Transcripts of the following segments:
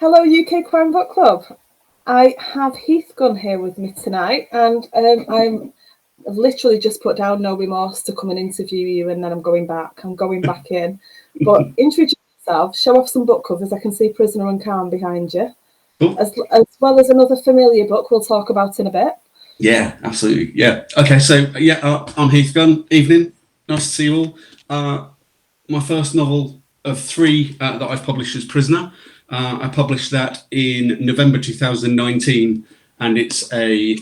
Hello, UK Crime Book Club. I have Heath Gunn here with me tonight, and I've literally just put down No Remorse to come and interview you, and then I'm going back in. But introduce yourself, show off some book covers. I can see Prisoner and Calm behind you, as well as another familiar book we'll talk about in a bit. Yeah, absolutely. Yeah. Okay, so I'm Heath Gunn. Evening. Nice to see you all. My first novel of three that I've published is Prisoner. I published that in November 2019, and it's a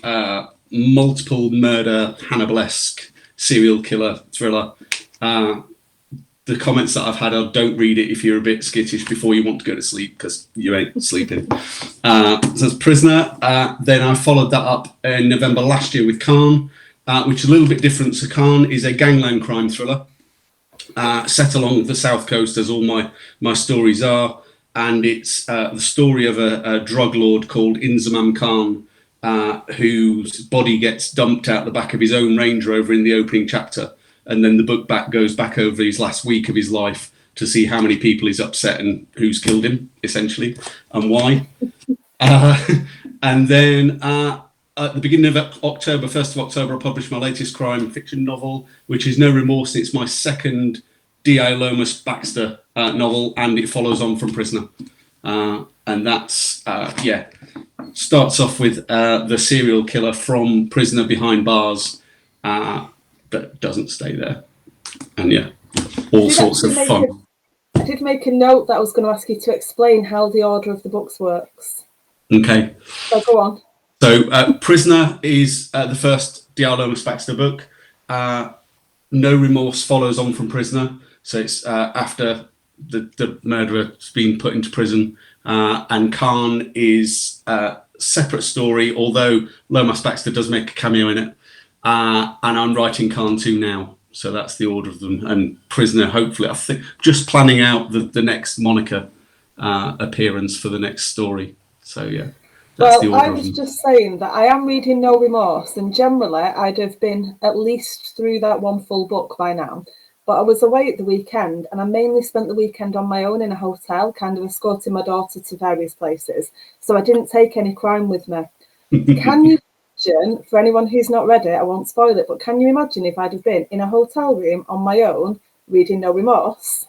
multiple murder Hannibal-esque serial killer thriller. The comments that I've had are, don't read it if you're a bit skittish before you want to go to sleep, because you ain't sleeping. So it's Prisoner. Then I followed that up in November last year with Khan, which is a little bit different. So Khan is a gangland crime thriller set along the south coast, as all my stories are. And it's the story of a drug lord called Inzamam Khan, whose body gets dumped out the back of his own Range Rover in the opening chapter. And then the book goes back over his last week of his life to see how many people he's upset and who's killed him, essentially, and why. And then at the beginning of October, 1st of October, I published my latest crime fiction novel, which is No Remorse. It's my second D.I. Lomas Baxter novel, and it follows on from Prisoner. And that's, starts off with the serial killer from Prisoner behind bars, but doesn't stay there. And all sorts of fun. I did make a note that I was going to ask you to explain how the order of the books works. Okay. So go on. So Prisoner is the first D.I. Lomas Baxter book. No Remorse follows on from Prisoner. So it's after the murderer's been put into prison. And Khan is a separate story, although Lomas Baxter does make a cameo in it. And I'm writing Khan 2 now. So that's the order of them. And Prisoner, hopefully, I think, just planning out the next Monica appearance for the next story. So, yeah. That's the order I was just saying that I am reading No Remorse, and generally I'd have been at least through that one full book by now. But I was away at the weekend, and I mainly spent the weekend on my own in a hotel, kind of escorting my daughter to various places. So I didn't take any crime with me. Can you imagine, for anyone who's not read it, I won't spoil it, but can you imagine if I'd have been in a hotel room on my own reading No Remorse?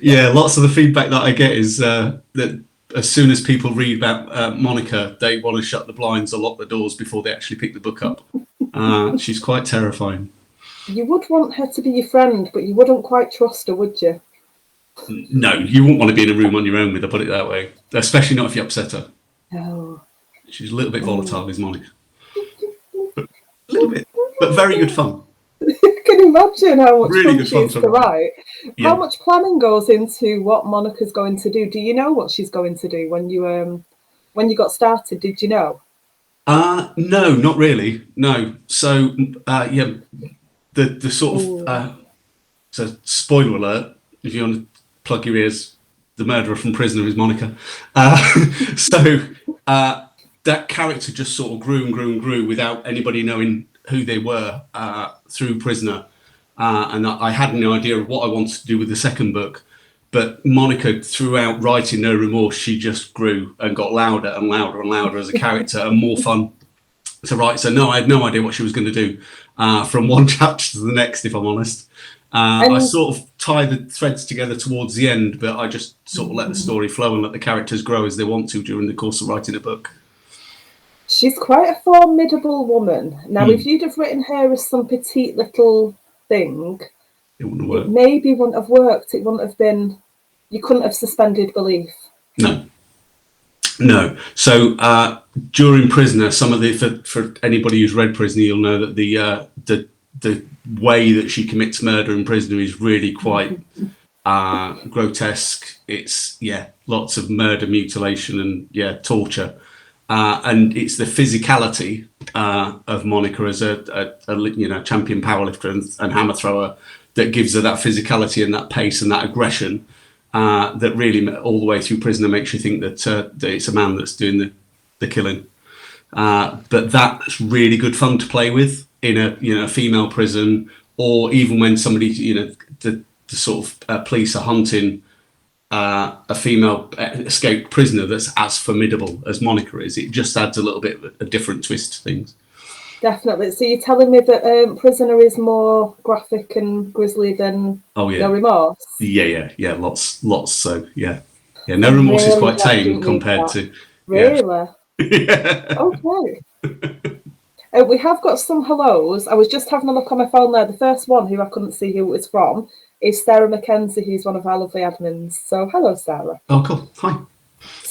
Yeah, lots of the feedback that I get is that as soon as people read about Monica, they want to shut the blinds or lock the doors before they actually pick the book up. She's quite terrifying. You would want her to be your friend, but you wouldn't quite trust her, would you? No, you wouldn't want to be in a room on your own with her, put it that way. Especially not if you upset her. No. She's a little bit volatile, is Monica. But, a little bit, but very good fun. You can imagine how much really fun she is to write. Yeah. How much planning goes into what Monica's going to do? Do you know what she's going to do when you got started? Did you know? No, not really. No. So the sort of so spoiler alert, if you want to plug your ears, the murderer from Prisoner is Monica. That character just sort of grew and grew and grew without anybody knowing who they were through Prisoner. And I had no idea of what I wanted to do with the second book. But Monica, throughout writing No Remorse, she just grew and got louder and louder and louder as a character and more fun to write. So no, I had no idea what she was going to do from one chapter to the next, if I'm honest. I sort of tie the threads together towards the end, but I just sort of let the story flow and let the characters grow as they want to during the course of writing a book. She's quite a formidable woman. Now, if you'd have written her as some petite little thing, it wouldn't have worked. It maybe wouldn't have worked. It wouldn't have been. You couldn't have suspended belief. No. So during Prisoner, some of the for anybody who's read Prisoner, you'll know that the way that she commits murder in Prisoner is really quite grotesque. It's lots of murder, mutilation, and torture. And it's the physicality of Monica as a champion powerlifter and hammer thrower that gives her that physicality and that pace and that aggression that really all the way through Prisoner makes you think that it's a man that's doing the killing. But that's really good fun to play with in a female prison, or even when somebody the sort of police are hunting a female escaped prisoner that's as formidable as Monica is. It just adds a little bit of a different twist to things. Definitely. So you're telling me that Prisoner is more graphic and grisly than No Remorse? Yeah. Lots. So yeah. No Remorse is quite tame compared to. Really? Yeah. Okay. We have got some hellos. I was just having a look on my phone there. The first one, who I couldn't see who it was from, is Sarah Mackenzie, who's one of our lovely admins. So hello, Sarah. Oh, cool. Hi.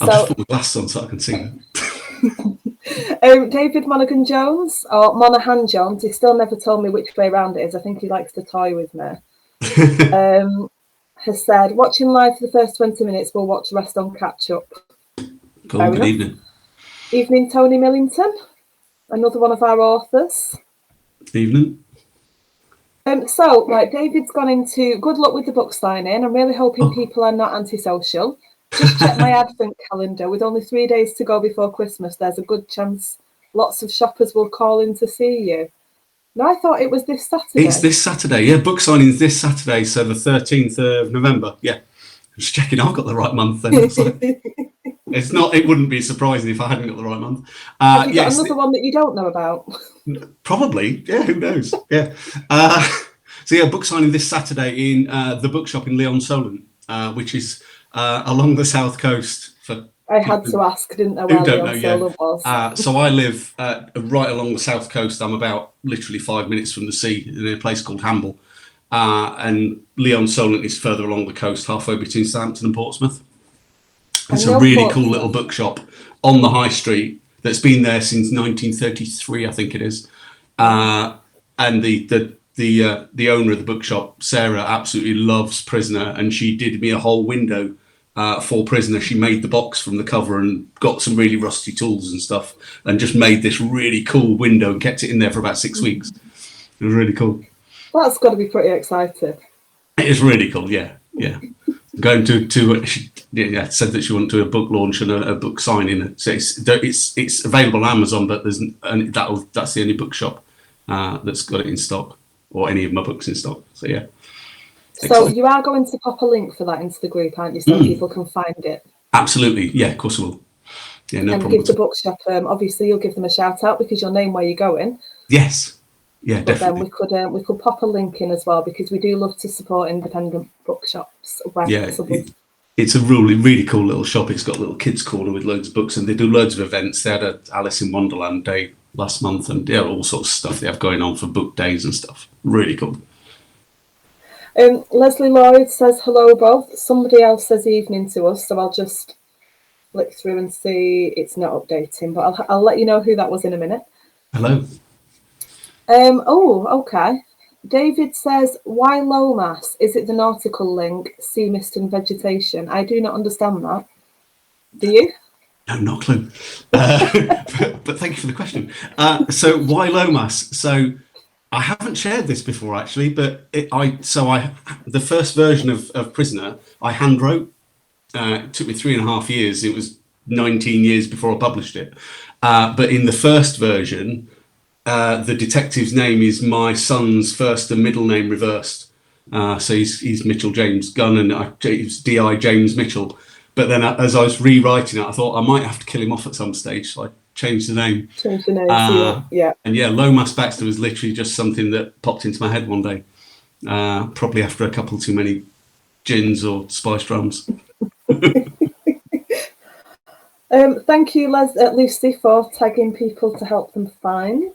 I'll just put my glasses on so I can see that. David Monaghan Jones, or Monaghan Jones, he still never told me which way around it is. I think he likes to toy with me. Has said, watching live for the first 20 minutes, we'll watch the rest on catch up. Cool. Good evening. Evening, Tony Millington, another one of our authors. Evening. So, right, David's gone into good luck with the book signing. I'm really hoping people are not antisocial. Just check my advent calendar. With only 3 days to go before Christmas, there's a good chance lots of shoppers will call in to see you. No, I thought it was this Saturday. It's this Saturday, yeah. Book signing is this Saturday, so the 13th of November. Yeah, just checking I've got the right month. Then it's not. It wouldn't be surprising if I hadn't got the right month. Have you got another one that you don't know about? Probably, yeah. Who knows? Yeah. So yeah, book signing this Saturday in the bookshop in Leon-Solent, which is along the south coast. I had to ask, didn't I? Where Leon-Solent was. So I live right along the south coast. I'm about literally 5 minutes from the sea in a place called Hamble. And Leon-Solent is further along the coast, halfway between Southampton and Portsmouth. It's a really cool little bookshop on the high street that's been there since 1933, I think it is. And the owner of the bookshop, Sarah, absolutely loves Prisoner, and she did me a whole window for Prisoner. She made the box from the cover and got some really rusty tools and stuff and just made this really cool window and kept it in there for about 6 weeks. It was really cool. That's got to be pretty exciting. It is really cool, yeah. Going to she said that she wanted to do a book launch and a book signing. So it's available on Amazon, but that's the only bookshop that's got it in stock, or any of my books in stock. So yeah. So you are going to pop a link for that into the group, aren't you, so people can find it? Absolutely, yeah, of course I will. Yeah, no problem. And give the bookshop, obviously you'll give them a shout out because you'll name where you're going. Yes, yeah, but definitely. Then we could pop a link in as well, because we do love to support independent bookshops where possible. It's a really cool little shop. It's got a little kids corner with loads of books, and they do loads of events. They had a Alice in Wonderland day last month, and all sorts of stuff they have going on for book days and stuff. Really cool. Leslie Lloyd says hello both. Somebody else says evening to us, so I'll just flick through and see. It's not updating, but I'll let you know who that was in a minute. Hello. Okay. David says, why Lomas? Is it the nautical link, sea mist and vegetation? I do not understand that. Do you? No, not a clue. But thank you for the question. So why Lomas? So I haven't shared this before actually, but the first version of Prisoner I hand wrote. It took me 3.5 years. It was 19 years before I published it. But in the first version, the detective's name is my son's first and middle name reversed. So he's Mitchell James Gunn, and it's D.I. James Mitchell. But then as I was rewriting it, I thought I might have to kill him off at some stage. So I changed the name. Yeah. And yeah, Lomas Baxter was literally just something that popped into my head one day. Probably after a couple too many gins or spice drums. Thank you, Lucy, for tagging people to help them find.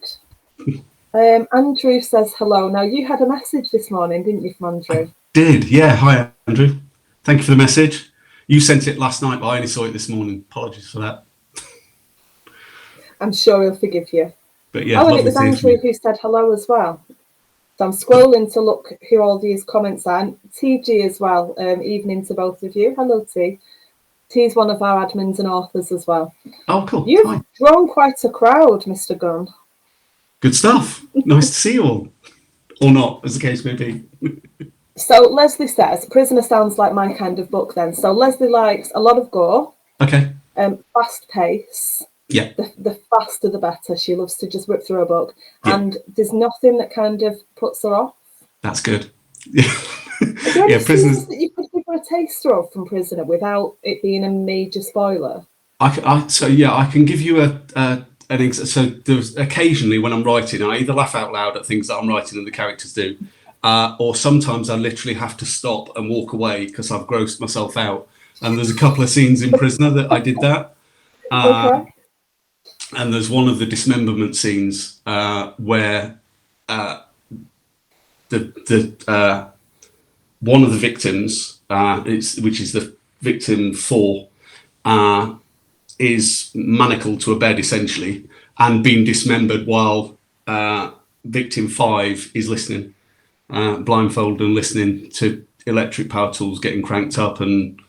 Andrew says hello. Now, you had a message this morning, didn't you, from Andrew? I did, yeah. Hi, Andrew. Thank you for the message. You sent it last night, but I only saw it this morning. Apologies for that. I'm sure he'll forgive you. But yeah, and it was Andrew who said hello as well. So I'm scrolling to look who all these comments are. And TG as well. Evening to both of you. Hello, T. T's one of our admins and authors as well. Oh, cool. You've drawn quite a crowd, Mr. Gunn. Good stuff. Nice to see you all. Or not, as the case may be. So Leslie says, Prisoner sounds like my kind of book then. So Leslie likes a lot of gore. Okay. Fast pace. Yeah. The faster the better. She loves to just whip through a book. Yeah. And there's nothing that kind of puts her off. That's good. Yeah. Are there any scenes that you could give for a taster of from Prisoner without it being a major spoiler? I can give you so there's occasionally when I'm writing, I either laugh out loud at things that I'm writing and the characters do, or sometimes I literally have to stop and walk away because I've grossed myself out. And there's a couple of scenes in Prisoner that I did that. Okay. And there's one of the dismemberment scenes where the one of the victims, which is the victim 4, is manacled to a bed essentially and being dismembered while victim 5 is listening, blindfolded and listening to electric power tools getting cranked up and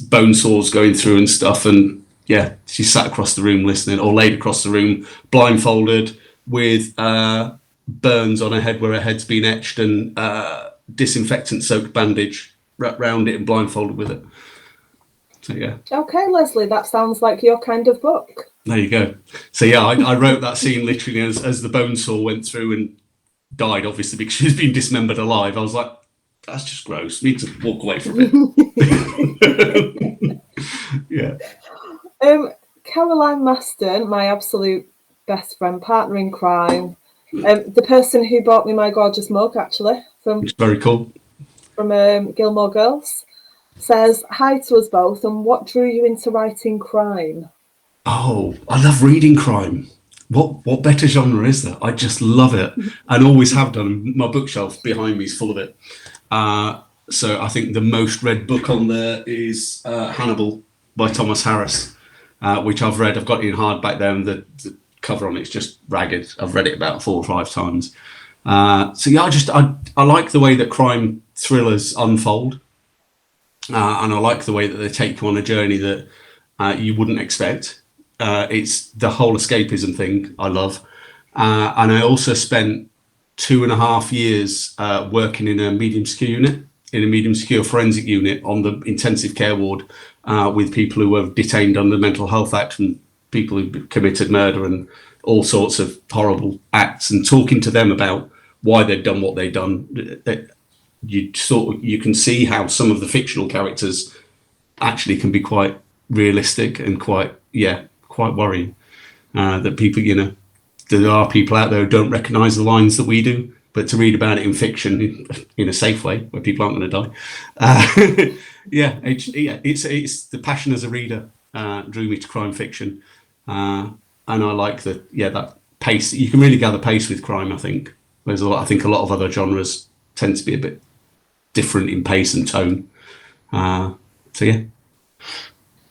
bone saws going through and stuff. And yeah, she sat across the room listening, or laid across the room blindfolded with burns on her head where her head's been etched, and disinfectant soaked bandage wrapped round it and blindfolded with it. So yeah. Okay, Leslie, that sounds like your kind of book. There you go. So yeah, I wrote that scene literally as the bone saw went through and died, obviously, because she's been dismembered alive. I was like, that's just gross. Need to walk away from it. Yeah. Caroline Maston, my absolute best friend, partner in crime, the person who bought me my gorgeous mug, actually, It's very cool. From Gilmore Girls, says hi to us both. And what drew you into writing crime? Oh, I love reading crime. What better genre is there? I just love it, and always have done. My bookshelf behind me is full of it. So I think the most read book on there is Hannibal by Thomas Harris, which I've read. I've got it in hardback there, and the cover on it's just ragged. I've read it about 4 or 5 times. So yeah, I like the way that crime thrillers unfold, and I like the way that they take you on a journey that you wouldn't expect. It's the whole escapism thing I love, and I also spent 2.5 years working in a medium secure forensic unit on the intensive care ward with people who were detained under the Mental Health Act and people who committed murder and all sorts of horrible acts, and talking to them about why they'd done what they'd done. You can see how some of the fictional characters actually can be quite realistic and quite worrying. That people, there are people out there who don't recognise the lines that we do, but to read about it in fiction in a safe way where people aren't going to die. It's the passion as a reader drew me to crime fiction, and I like that pace. You can really gather pace with crime. I think whereas I think a lot of other genres tend to be a bit different in pace and tone. So yeah.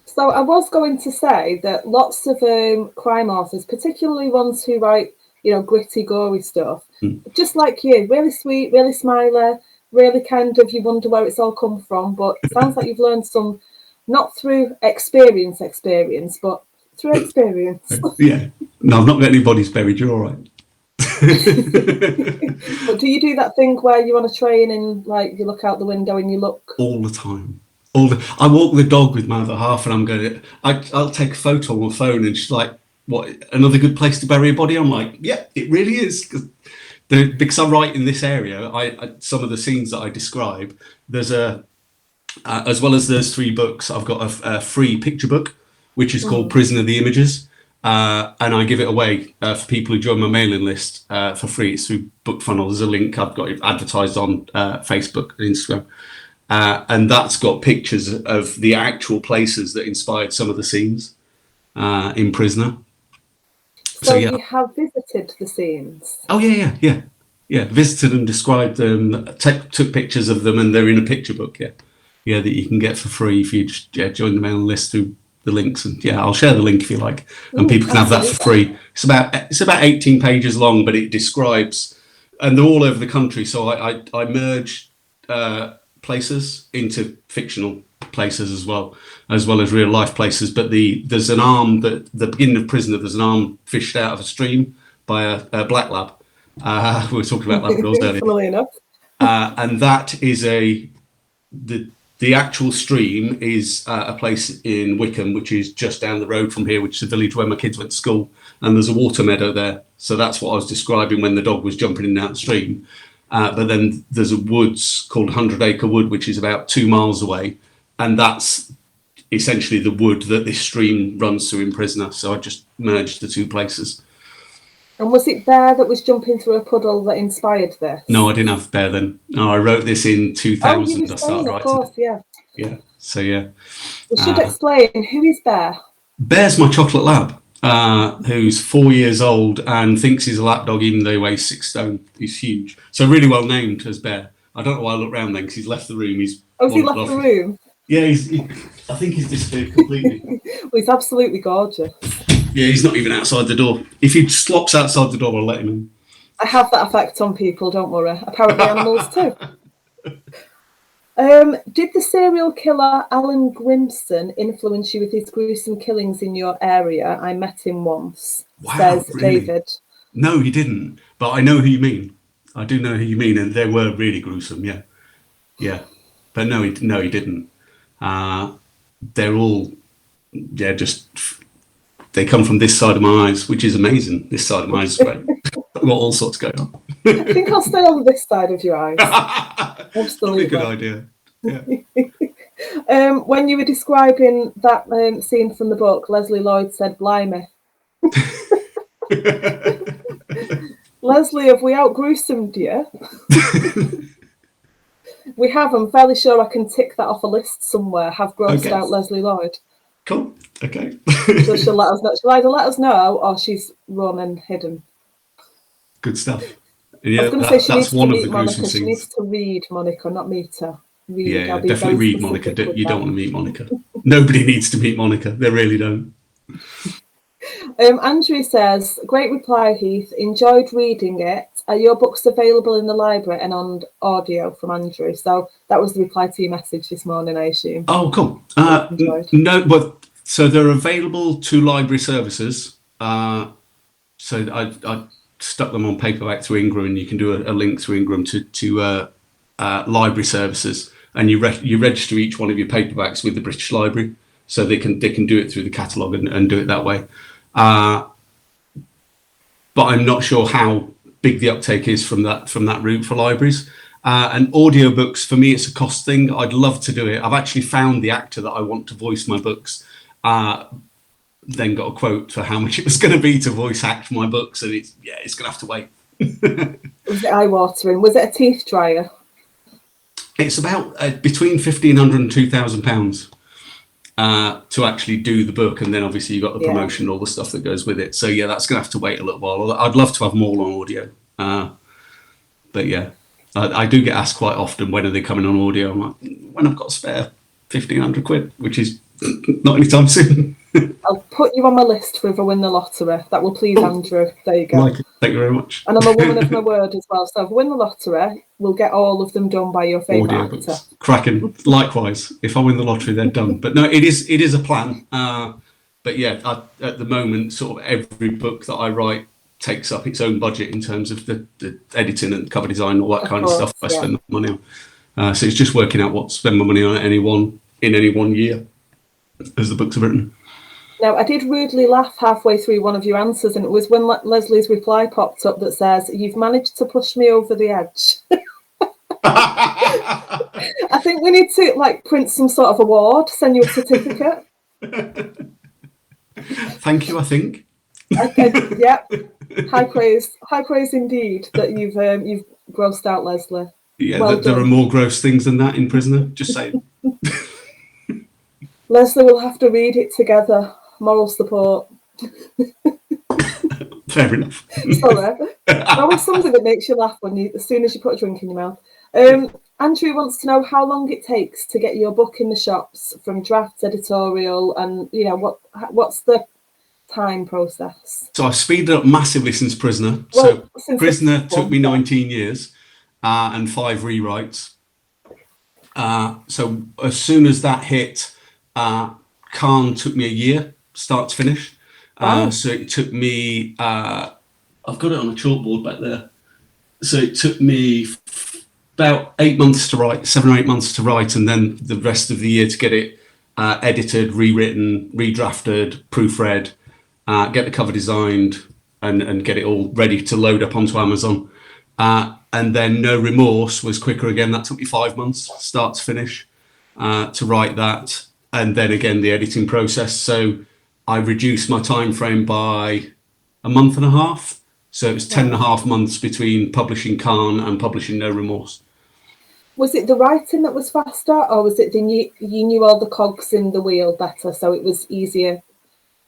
So I was going to say that lots of crime authors, particularly ones who write, gritty, gory stuff, just like you, really sweet, really smiley, really kind of, you wonder where it's all come from. But it sounds like you've learned some, not through experience, but through experience. Yeah. No, I've not got any bodies buried. You're all right. But do you do that thing where you're on a train and you look out the window and you look? All the time. I walk the dog with my other half, and I'll take a photo on my phone, and she's like, "What? Another good place to bury a body?" I'm like, "Yeah, it really is." Because I write in this area, some of the scenes that I describe, there's as well as those 3 books, I've got a free picture book, which is called Prisoner the Images, and I give it away for people who join my mailing list for free. It's through Book Funnel. There's a link. I've got it advertised on Facebook and Instagram. And that's got pictures of the actual places that inspired some of the scenes in Prisoner. So yeah. You have visited the scenes? Oh, yeah. Visited and described them, took pictures of them, and they're in a picture book, that you can get for free if you just join the mailing list through the links. And I'll share the link if you like, and people can have that for free. It's about 18 pages long, but it describes, and they're all over the country. So I merge places into fictional places as well as real life places. But there's an arm that the beginning of Prisoner, there's an arm fished out of a stream by a black lab. We were talking about Labradors earlier. Funnily enough. And that is the actual stream is a place in Wickham, which is just down the road from here, which is a village where my kids went to school, and there's a water meadow there. So that's what I was describing when the dog was jumping in and out the stream. But then there's a woods called 100 Acre Wood, which is about 2 miles away. And that's essentially the wood that this stream runs through in Prisoner. So I just merged the two places. And was it Bear that was jumping through a puddle that inspired this? No, I didn't have Bear then. No, I wrote this in 2000. Oh, you were saying, of course, yeah. Yeah, so yeah. We should explain, who is Bear? Bear's my chocolate lab, who's 4 years old and thinks he's a lapdog even though he weighs 6 stone. He's huge. So really well named as Bear. I don't know why I looked around then because he's left the room. Has he left the room? Yeah, I think he's disappeared completely. Well, he's absolutely gorgeous. Yeah, he's not even outside the door. If he slops outside the door, I'll let him in. I have that effect on people, don't worry. Apparently animals too. Did the serial killer Alan Grimson influence you with his gruesome killings in your area? I met him once, says really? David. No, he didn't. But I know who you mean. I do know who you mean, and they were really gruesome, yeah. Yeah. But no, he didn't. They're all, yeah, just... They come from this side of my eyes, which is amazing. This side of my eyes is great. I've got all sorts going on. I think I'll stay on this side of your eyes. Absolutely. Probably a good idea. Yeah. When you were describing that scene from the book, Leslie Lloyd said, "Blimey." Leslie, have we out-gruesomed you? We have. I'm fairly sure I can tick that off a list somewhere. Have grossed out Leslie Lloyd. Cool. Okay. So she'll let us know. She'll either let us know or she's run and hidden. Good stuff. Yeah, I was going to say she needs to one meet of the Monica. scenes. She needs to read Monica, not meet her. Read. Yeah, definitely read Monica. You don't want to meet Monica. Nobody needs to meet Monica. They really don't. Andrew says, "Great reply, Heath. Enjoyed reading it. Are your books available in the library and on audio?" From Andrew. So that was the reply to your message this morning, I assume. Oh, cool. No, but so they're available to library services. So I stuck them on paperback through Ingram, and you can do a link through Ingram to library services, and you register each one of your paperbacks with the British Library, so they can do it through the catalogue and do it that way. But I'm not sure how big the uptake is from that route for libraries. And audiobooks, for me, it's a cost thing. I'd love to do it. I've actually found the actor that I want to voice my books. Then got a quote for how much it was going to be to voice act my books, and it's going to have to wait. Was it eye-watering? Was it a teeth dryer? It's about between £1,500 and £2,000 to actually do the book, and then obviously you got the promotion and all the stuff that goes with it. So yeah, that's going to have to wait a little while. I'd love to have more on audio, but yeah, I do get asked quite often, when are they coming on audio? I'm like, when I've got a spare £1,500, which is not anytime soon. I'll put you on my list for if I win the lottery. That will please Andrew. There you go. Thank you very much. And I'm a woman of my word as well. So if I win the lottery, we'll get all of them done by your favourite actor. Cracking. Likewise, if I win the lottery, they're done. But no, it is a plan. But yeah, at the moment, sort of every book that I write takes up its own budget in terms of the editing and cover design, all that kind of stuff. I spend the money on. So it's just working out what to spend my money on in any one year as the books are written. Now, I did rudely laugh halfway through one of your answers, and it was when Leslie's reply popped up that says, "You've managed to push me over the edge." I think we need to print some sort of award, send you a certificate. Thank you, I think. Yeah, high praise indeed that you've grossed out Leslie. Yeah, well there are more gross things than that in Prisoner, just saying. Leslie will have to read it together. Moral support. Fair enough. Sorry. Always something that makes you laugh as soon as you put a drink in your mouth. Andrew wants to know how long it takes to get your book in the shops from draft, editorial, and what's the time process? So I've speeded up massively since Prisoner. Since Prisoner took me 19 years and 5 rewrites. So as soon as that hit, Khan took me a year, start to finish. Wow. So it took me, I've got it on a chalkboard back there. So it took me about 8 months to write, 7 or 8 months to write, and then the rest of the year to get it edited, rewritten, redrafted, proofread, get the cover designed, and get it all ready to load up onto Amazon. And then No Remorse was quicker again. That took me 5 months, start to finish, to write that. And then again, the editing process. So I reduced my time frame by a month and a half. So it was 10.5 months between publishing Khan and publishing No Remorse. Was it the writing that was faster, or was it you knew all the cogs in the wheel better, so it was easier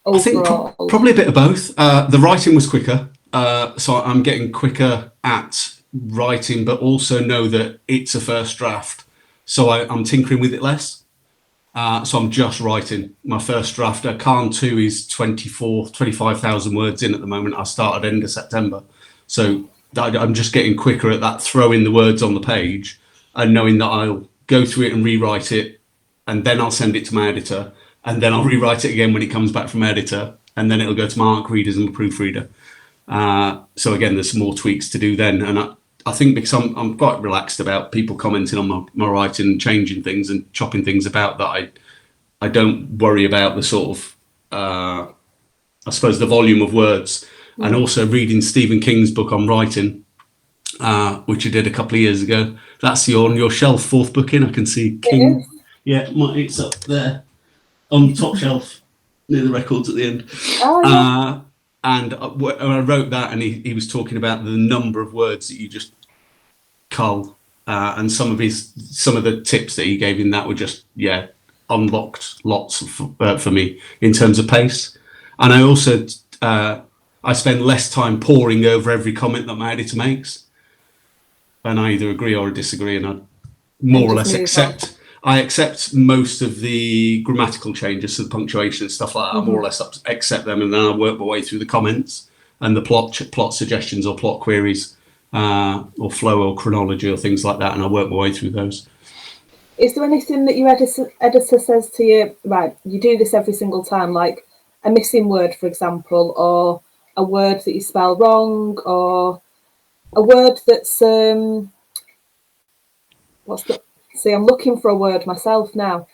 overall? I think probably a bit of both. The writing was quicker, so I'm getting quicker at writing, but also know that it's a first draft, so I'm tinkering with it less. So I'm just writing my first draft. Khan 2 is 25,000 words in at the moment. I started end of September, so I'm just getting quicker at that, throwing the words on the page and knowing that I'll go through it and rewrite it, and then I'll send it to my editor, and then I'll rewrite it again when it comes back from editor, and then it'll go to my ARC readers and my proofreader. So again, there's some more tweaks to do then, and I think because I'm quite relaxed about people commenting on my writing and changing things and chopping things about, that I don't worry about the sort of I suppose the volume of words. And also reading Stephen King's book on writing, which I did a couple of years ago. That's on your shelf, fourth book in. I can see King. Yeah, it's up there on the top shelf near the records at the end. And I wrote that, and he was talking about the number of words that you just cull, and some of the tips that he gave in that were just unlocked lots for me in terms of pace. And I also I spend less time poring over every comment that my editor makes, and I either agree or disagree, and I more or less accept. I accept most of the grammatical changes, so the punctuation and stuff like that. I more or less accept them, and then I work my way through the comments and the plot suggestions or plot queries, or flow or chronology or things like that, and I work my way through those. Is there anything that your editor says to you, right, you do this every single time, like a missing word, for example, or a word that you spell wrong, or a word that's See, I'm looking for a word myself now.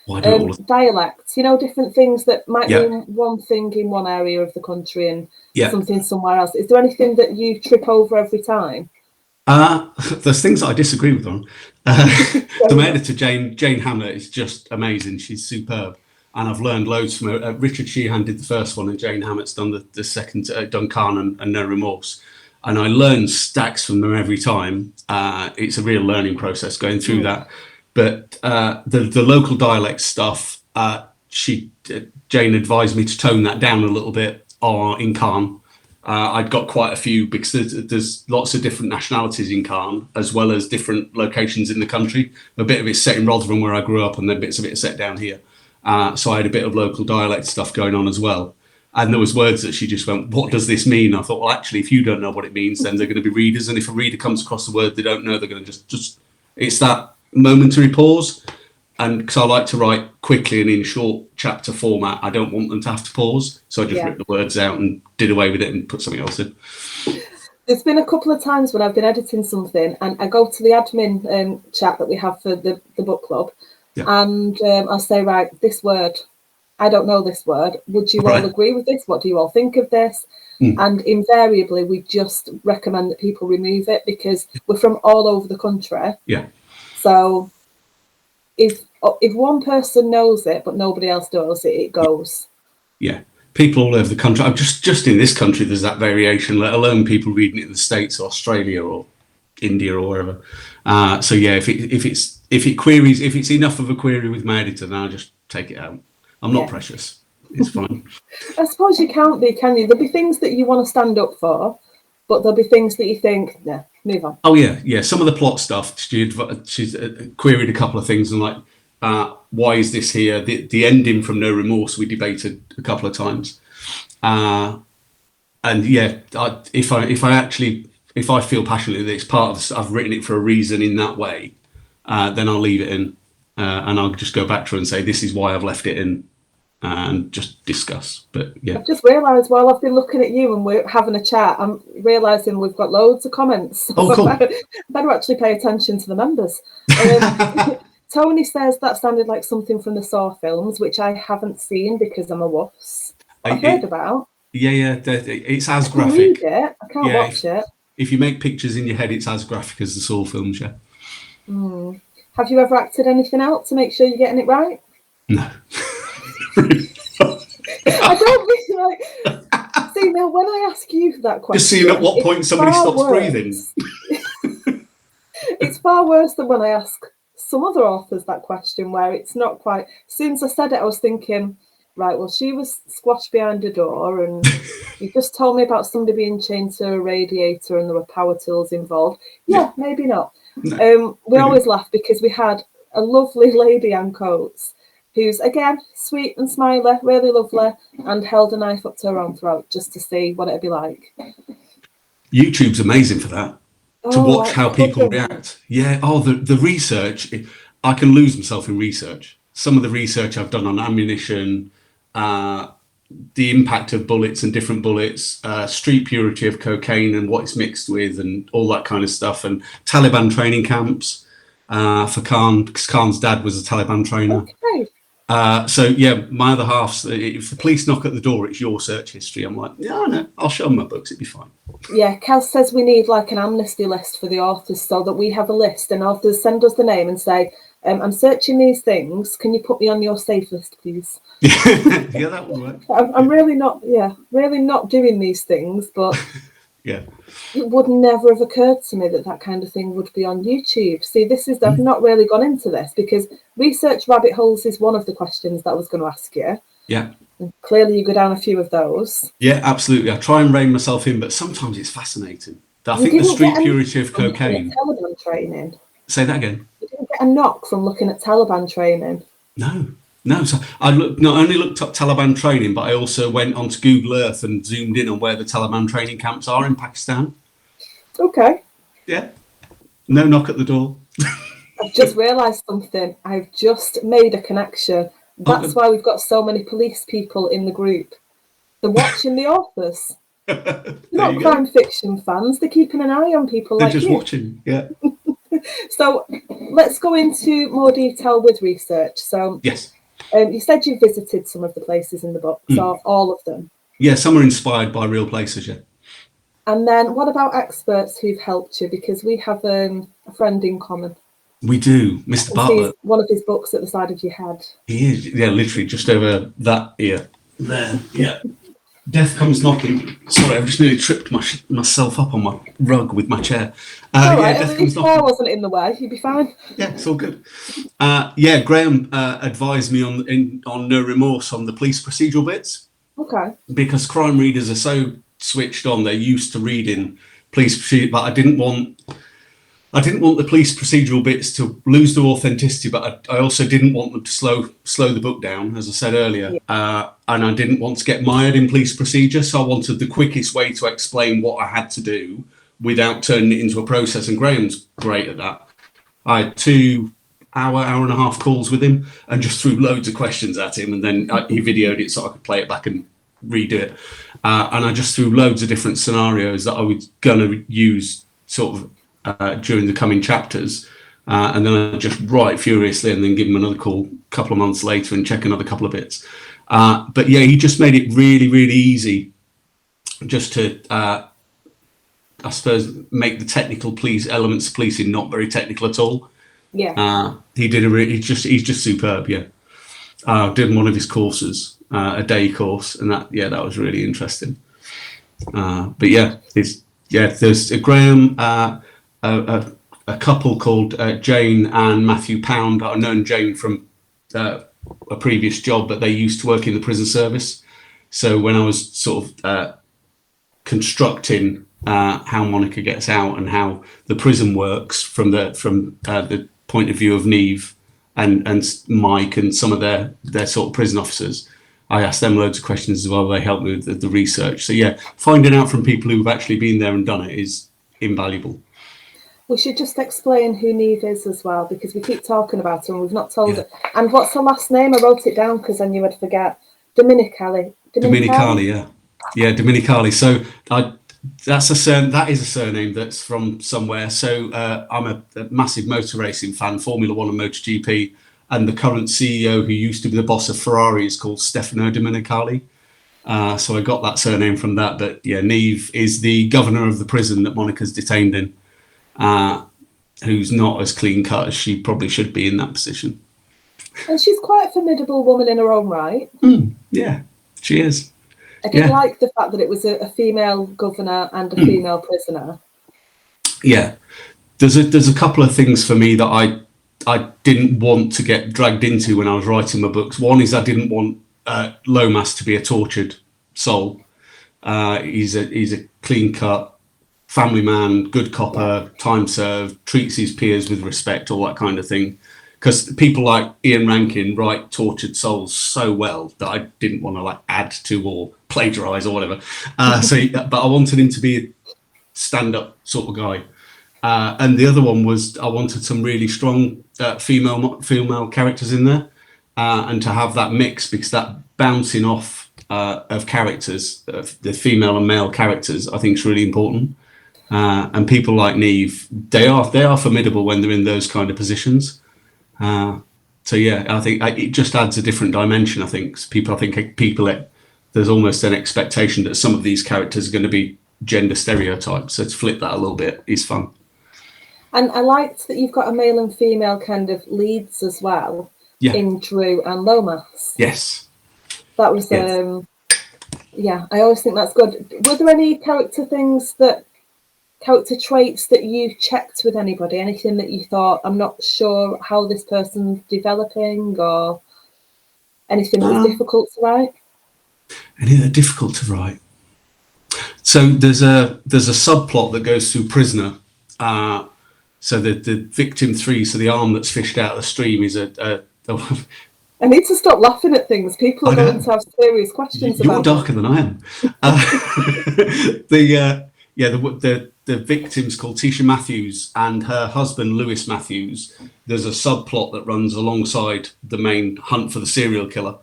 Dialects, different things that might mean one thing in one area of the country and something somewhere else. Is there anything that you trip over every time? There's things that I disagree with on. So my editor, Jane Hammer, is just amazing. She's superb. And I've learned loads from her. Richard Sheehan did the first one, and Jane Hammett's done the second, done Khan and No Remorse. And I learn stacks from them every time. It's a real learning process going through that. But the local dialect stuff, Jane advised me to tone that down a little bit in Khan. I'd got quite a few, because there's lots of different nationalities in Khan, as well as different locations in the country. A bit of it's set in Rotherham, where I grew up, and then bits of it are set down here. So I had a bit of local dialect stuff going on as well. And there was words that she just went, what does this mean? I thought, well, actually, if you don't know what it means, then they're going to be readers. And if a reader comes across a word they don't know, they're going to just it's that momentary pause. And because I like to write quickly and in short chapter format, I don't want them to have to pause. So I just ripped the words out and did away with it and put something else in. There's been a couple of times when I've been editing something and I go to the admin chat that we have for the book club, and I'll say, right, this word, I don't know this word. Would you all agree with this? What do you all think of this? And invariably, we just recommend that people remove it, because we're from all over the country. So if one person knows it but nobody else knows it, it goes. People all over the country. Just in this country, there's that variation, let alone people reading it in the States or Australia or India or wherever. So if it's enough of a query with my editor, then I'll just take it out. I'm not precious. It's fine. I suppose you can't be, can you? There'll be things that you want to stand up for, but there'll be things that you think, nah, move on. Oh yeah. Some of the plot stuff, she's queried a couple of things, and like, why is this here? The ending from No Remorse we debated a couple of times, and if I feel passionately that it's part of I've written it for a reason in that way, then I'll leave it in, and I'll just go back to her and say, this is why I've left it in, and just discuss. But I've just realised while I've been looking at you and we're having a chat, I'm realising we've got loads of comments. Oh, cool. I better actually pay attention to the members. Tony says that sounded like something from the Saw films, which I haven't seen because I'm a wuss. I've heard about. It's as graphic. I can read it. I can't watch it. if you make pictures in your head, it's as graphic as the Saw films. Yeah. Have you ever acted anything out to make sure you're getting it right? No. I don't mean like. See, now when I ask you that question, Just seeing at what point somebody stops breathing. It's far worse than when I ask some other authors that question, where it's not quite. As soon as I said it, I was thinking, right, well, she was squashed behind a door, and you just told me about somebody being chained to a radiator and there were power tools involved. Yeah, maybe not. No, we always laugh because we had a lovely lady, Anne Coates, who's, again, sweet and smiley, really lovely, and held a knife up to her own throat just to see what it'd be like. YouTube's amazing for that. To watch how people react. Yeah. Oh, the research. I can lose myself in research. Some of the research I've done on ammunition, the impact of bullets and different bullets, street purity of cocaine and what it's mixed with, and all that kind of stuff, and Taliban training camps for Khan, because Khan's dad was a Taliban trainer. Okay. So yeah, my other half's, if the police knock at the door, it's your search history. I'm like, yeah, I know, I'll show them my books, it'd be fine. Yeah, Kaz says we need like an amnesty list for the authors, so that we have a list and authors send us the name and say, I'm searching these things, can you put me on your safe list, please? Yeah, that would work. I'm really not doing these things, but yeah, it would never have occurred to me that kind of thing would be on YouTube. See, I've not really gone into this because research rabbit holes is one of the questions that I was going to ask you. Yeah. And clearly you go down a few of those. Yeah, absolutely. I try and rein myself in, but sometimes it's fascinating. I think the street purity of cocaine. Taliban training. Say that again. You didn't get a knock from looking at Taliban training. No. So I not only looked up Taliban training, but I also went onto Google Earth and zoomed in on where the Taliban training camps are in Pakistan. Okay. Yeah. No knock at the door. I've just realised something. I've just made a connection. That's why we've got so many police people in the group. They're watching the authors. Not crime fiction fans. They're keeping an eye on people like you. They're just watching, yeah. So let's go into more detail with research. So yes, you said you visited some of the places in the book, so all of them. Yeah, some are inspired by real places, yeah. And then what about experts who've helped you? Because we have a friend in common. We do, Mr. Bartlett. One of his books at the side of your head. He is, yeah, literally just over that ear. There, yeah. Death comes knocking. Sorry, I've just nearly tripped myself up on my rug with my chair. All right, at least chair wasn't in the way. You'd be fine. Yeah, it's all good. Yeah, Graham advised me on No Remorse on the police procedural bits. Okay. Because crime readers are so switched on; they're used to reading police procedural. But I didn't want the police procedural bits to lose their authenticity, but I also didn't want them to slow the book down, as I said earlier. Yeah. And I didn't want to get mired in police procedure, so I wanted the quickest way to explain what I had to do without turning it into a process. And Graham's great at that. I had 2 hour and a half calls with him and just threw loads of questions at him, and then he videoed it so I could play it back and redo it. And I just threw loads of different scenarios that I was going to use sort of during the coming chapters, and then I just write furiously and then give him another call a couple of months later and check another couple of bits. But yeah, he just made it really, really easy just to, I suppose, make the technical elements of policing not very technical at all. Yeah. He did he's just superb. Yeah. Did one of his courses, a day course, and that was really interesting. But yeah, there's a Graham, a couple called Jane and Matthew Pound. I've known Jane from a previous job, but they used to work in the prison service. So when I was sort of constructing how Monica gets out and how the prison works from the point of view of Neve and Mike and some of their sort of prison officers, I asked them loads of questions as well. They helped me with the research. So yeah, finding out from people who've actually been there and done it is invaluable. We should just explain who Neve is as well, because we keep talking about her and we've not told it. And what's her last name? I wrote it down because I knew I'd forget. Dominicali, yeah. Yeah, Dominicali. So that is a surname that's from somewhere. So I'm a massive motor racing fan, Formula One and MotoGP, and the current CEO who used to be the boss of Ferrari is called Stefano Dominicali. So I got that surname from that. But yeah, Neve is the governor of the prison that Monica's detained in, who's not as clean cut as she probably should be in that position. And she's quite a formidable woman in her own right. Yeah, she is. I did like the fact that it was a female governor and a female prisoner. Yeah, there's a couple of things for me that I didn't want to get dragged into when I was writing my books. One is I didn't want Lomas to be a tortured soul. He's a clean cut family man, good copper, time served, treats his peers with respect, all that kind of thing. Because people like Ian Rankin write tortured souls so well that I didn't want to like add to or plagiarize or whatever. But I wanted him to be a stand-up sort of guy. And the other one was I wanted some really strong female characters in there, and to have that mix, because that bouncing off of characters, the female and male characters, I think is really important. And people like Neve, they are formidable when they're in those kind of positions. So yeah, I think it just adds a different dimension. I think there's almost an expectation that some of these characters are going to be gender stereotypes. So to flip that a little bit is fun. And I liked that you've got a male and female kind of leads as well in Drew and Lomas. Yes. That was, I always think that's good. Were there any character traits that you checked with anybody? Anything that you thought, I'm not sure how this person's developing, or anything that was difficult to write? Anything difficult to write? So there's a subplot that goes through Prisoner. So the victim 3, so the arm that's fished out of the stream, is I need to stop laughing at things. People are going to have serious questions about it. You're darker than I am. The victim's called Tisha Matthews, and her husband, Lewis Matthews. There's a subplot that runs alongside the main hunt for the serial killer.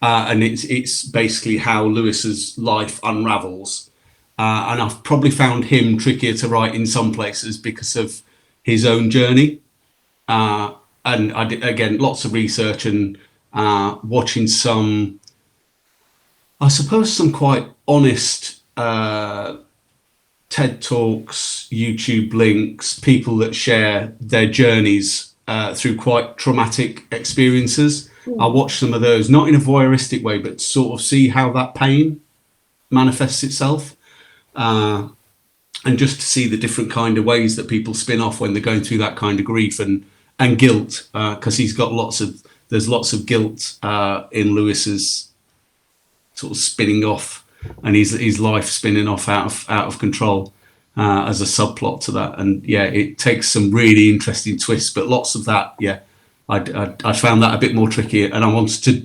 And it's basically how Lewis's life unravels. And I've probably found him trickier to write in some places because of his own journey. And I did, again, lots of research and watching some quite honest TED Talks, YouTube links, people that share their journeys through quite traumatic experiences. I watch some of those, not in a voyeuristic way, but sort of see how that pain manifests itself. And just to see the different kind of ways that people spin off when they're going through that kind of grief and guilt, because there's lots of guilt in Lewis's sort of spinning off, and his life spinning off out of control as a subplot to that. And yeah, it takes some really interesting twists, but lots of that, I found that a bit more tricky, and I wanted to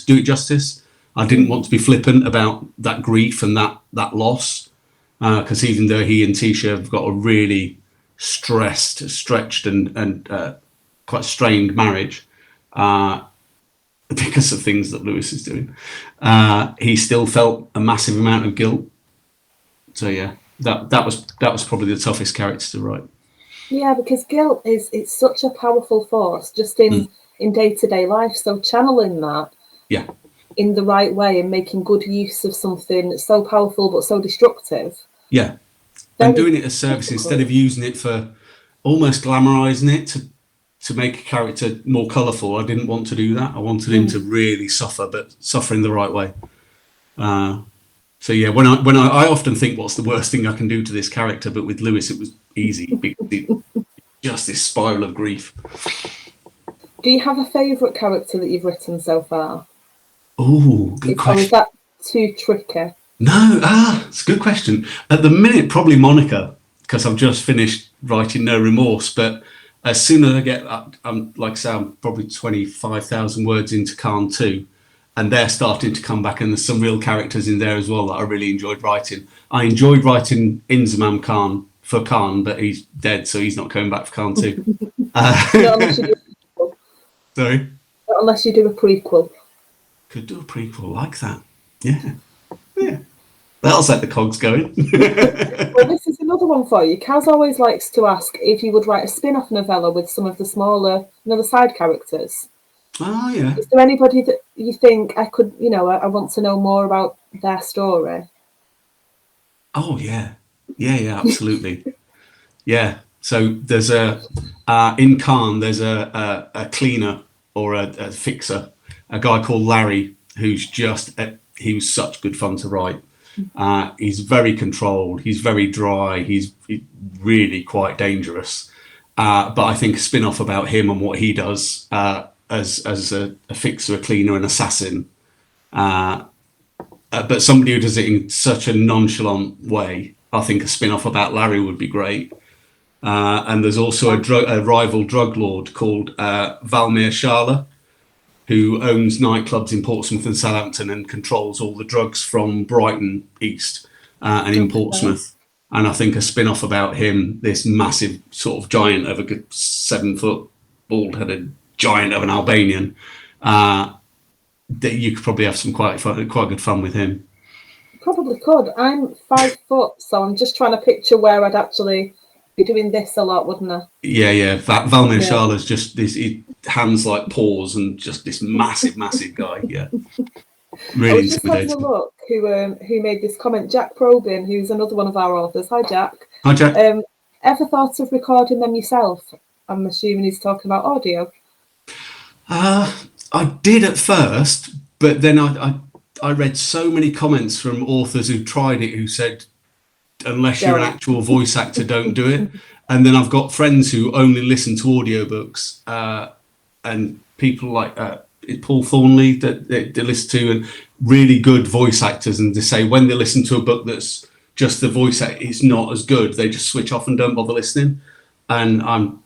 do it justice. I didn't want to be flippant about that grief and that loss, because even though he and Tisha have got a really stretched and quite strained marriage, because of things that Lewis is doing, he still felt a massive amount of guilt. So yeah, that was probably the toughest character to write. Yeah, because guilt it's such a powerful force just in day-to-day life. So channeling that in the right way and making good use of something that's so powerful but so destructive. Yeah, and doing it as service instead of using it for almost glamorizing it to make a character more colourful. I didn't want to do that. I wanted him to really suffer, but suffer in the right way. So yeah, when I often think, what's the worst thing I can do to this character? But with Lewis, it was easy. Just this spiral of grief. Do you have a favourite character that you've written so far? Oh, good question. Or is that too tricky? No, it's a good question. At the minute, probably Monica, because I've just finished writing No Remorse. But as soon as I get, I'm probably 25,000 words into Khan 2, and they're starting to come back, and there's some real characters in there as well that I really enjoyed writing. I enjoyed writing Inzamam Khan for Khan, but he's dead, so he's not coming back for Khan 2. Not unless you do a prequel. Sorry? Not unless you do a prequel. Could do a prequel like that. Yeah. That'll set the cogs going. Well, this is another one for you. Kaz always likes to ask if you would write a spin-off novella with some of the smaller, side characters. Oh yeah. Is there anybody that you think I could, I want to know more about their story? Oh yeah. Yeah, absolutely. Yeah. So there's in Caen there's a cleaner or a fixer, a guy called Larry, who's he was such good fun to write. He's very controlled. He's very dry. He's really quite dangerous. But I think a spin-off about him and what he does as a fixer, a cleaner, an assassin, but somebody who does it in such a nonchalant way. I think a spin-off about Larry would be great. And there's also a rival drug lord called Valmir Shala, who owns nightclubs in Portsmouth and Southampton and controls all the drugs from Brighton east and in Portsmouth. And I think a spin-off about him, this massive sort of giant of a good 7 foot bald-headed giant of an Albanian, that you could probably have some quite good fun with him. Probably could. I'm 5 foot, so I'm just trying to picture where I'd actually be doing this a lot, wouldn't I? Yeah. Valmir Shala's just this hands like paws and just this massive guy. Yeah. Really I was just intimidating. having a look who made this comment. Jack Probin, who's another one of our authors. Hi, Jack. Hi, Jack. Ever thought of recording them yourself? I'm assuming he's talking about audio. I did at first, but then I read so many comments from authors who tried it who said, unless you're an actual voice actor, don't do it. And then I've got friends who only listen to audiobooks and people like Paul Thornley that they listen to, and really good voice actors, and they say when they listen to a book that's just the voice act, it's not as good, they just switch off and don't bother listening. And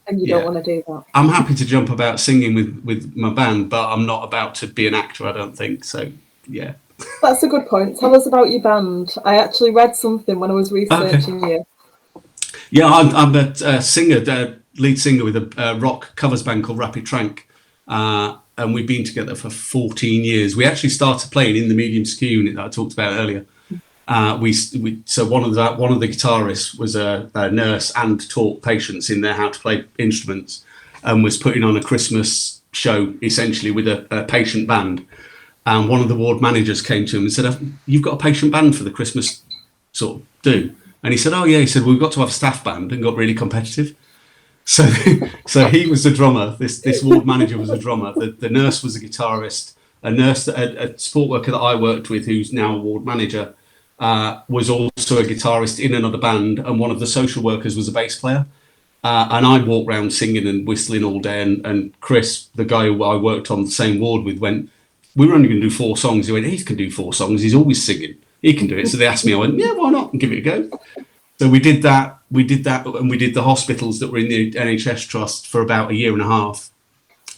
you don't want to do that. I'm happy to jump about singing with my band, but I'm not about to be an actor, I don't think. So yeah. That's a good point. Tell us about your band. I actually read something when I was researching you. Yeah, I'm a singer, lead singer with a rock covers band called Rapid Trank, and we've been together for 14 years. We actually started playing in the medium secure unit that I talked about earlier. So one of the guitarists was a nurse and taught patients in there how to play instruments, and was putting on a Christmas show essentially with a patient band. And one of the ward managers came to him and said, "You've got a patient band for the Christmas sort of do?" And he said, "Oh yeah." He said, "We've got to have a staff band," and got really competitive. So he was the drummer. This ward manager was a drummer. The nurse was a guitarist. A support worker that I worked with, who's now a ward manager, was also a guitarist in another band, and one of the social workers was a bass player. And I'd walk around singing and whistling all day. And Chris, the guy who I worked on the same ward with, went, "We were only going to do 4 songs." He went, "Heath can do 4 songs. He's always singing. He can do it." So they asked me. I went, "Yeah, why not? And give it a go." So we did that. And we did the hospitals that were in the NHS Trust for about a year and a half.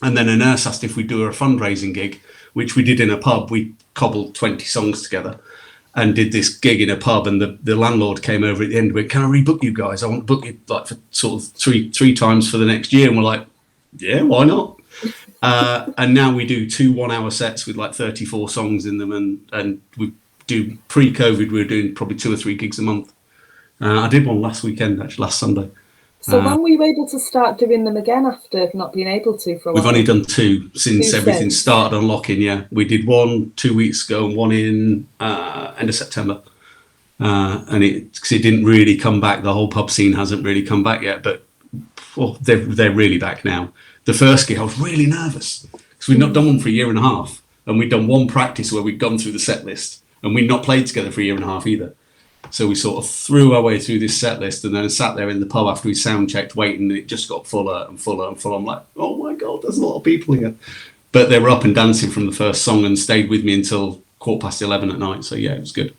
And then a nurse asked if we'd do a fundraising gig, which we did in a pub. We cobbled 20 songs together and did this gig in a pub. And the landlord came over at the end and went, "Can I rebook you guys? I want to book you like for sort of three times for the next year." And we're like, "Yeah, why not?" And now we do 2 1-hour sets with like 34 songs in them. And we do pre-COVID, we were doing probably 2 or 3 gigs a month. I did one last weekend, actually, last Sunday. So when were you able to start doing them again after not being able to for a while? We've only done 2 since everything started unlocking, yeah. We did one 2 weeks ago and one in end of September. And it didn't really come back. The whole pub scene hasn't really come back yet, but they're really back now. The first gig, I was really nervous because we'd not done one for a year and a half, and we'd done one practice where we'd gone through the set list, and we'd not played together for a year and a half either. So we sort of threw our way through this set list and then sat there in the pub after we sound checked waiting, and it just got fuller and fuller and fuller. I'm like, oh my God, there's a lot of people here. But they were up and dancing from the first song and stayed with me until 11:15 at night. So yeah, it was good.